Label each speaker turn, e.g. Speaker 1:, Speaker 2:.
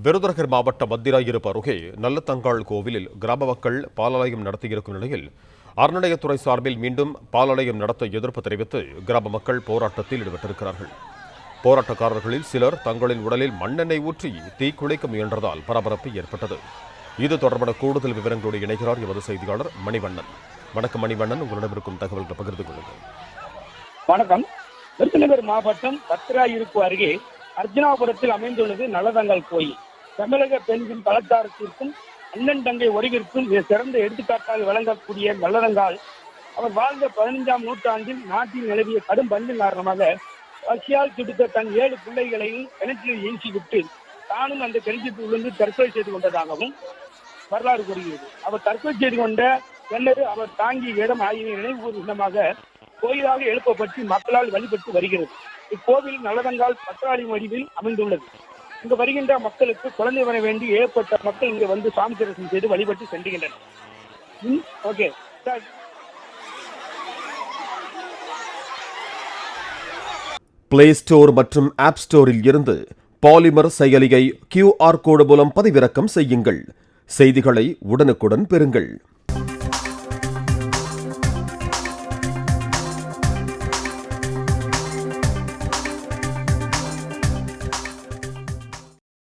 Speaker 1: விருதுநகர் மாவட்டம் மத்திராயிருப்பு அருகே நல்லத்தங்காள் கோவிலில் கிராம மக்கள் பாலாலயம் நடத்தியிருக்கும் நிலையில் அறநிலையத்துறை சார்பில் மீண்டும் பாலாலயம் நடத்த எதிர்ப்பு தெரிவித்து கிராம மக்கள் போராட்டத்தில் ஈடுபட்டிருக்கிறார்கள். போராட்டக்காரர்களில் சிலர் தங்களின் உடலில் மண்ணெண்ணெய் ஊற்றி தீக்குளிக்க முயன்றதால் பரபரப்பு ஏற்பட்டது. இது தொடர்பான கூடுதல் விவரங்களோடு இணைகிறார் எமது செய்தியாளர் மணிவண்ணன். வணக்கம் மணிவண்ணன், உங்களிடம் இருக்கும் தகவல்களை பகிர்ந்து கொள்ளுங்கள்.
Speaker 2: வணக்கம். விருதுநகர் மாவட்டம் பத்திராயிருப்பு அருகே அர்ஜுனாபுரத்தில் அமைந்துள்ளது நல்லதங்காள் கோயில். தமிழக பெண்களின் கலாச்சாரத்திற்கும் அண்ணன் தங்கை உறவிற்கும் மிக சிறந்த எடுத்துக்காட்டாக விளங்கக்கூடிய நல்லதங்காள் அவர் வாழ்ந்த 15ஆம் நூற்றாண்டில் நாட்டில் நிலவிய கடும் பஞ்சம் காரணமாக பசியால் துடித்த தன் 7 பிள்ளைகளையும் கிணற்றில் வீழ்ச்சிவிட்டு தானும் அந்த கிணற்றில் விழுந்து தற்கொலை செய்து கொண்டதாகவும் வரலாறு கூறுகிறது. அவர் தற்கொலை செய்து கொண்ட பின்னர் அவர் தாங்கிய இடம் ஆகிய நினைவு விதமாக கோயிலாக எழுப்பப்பட்டு மக்களால் வழிபட்டு வருகிறது. இக்கோவில் நல்லதங்காள் பற்றாளி வடிவில் அமைந்துள்ளது. இங்கு வருகின்ற மக்களுக்கு குழந்தை வர வேண்டி ஏற்பட்ட மக்கள் இங்கு வந்து சாமி தரிசனம் செய்து வழிபட்டு சென்றுகின்றனர்.
Speaker 1: பிளே ஸ்டோர் மற்றும் ஆப் ஸ்டோரில் இருந்து பாலிமர் செயலியை QR கோடு மூலம் பதிவிறக்கம் செய்யுங்கள். செய்திகளை உடனுக்குடன் பெறுங்கள்.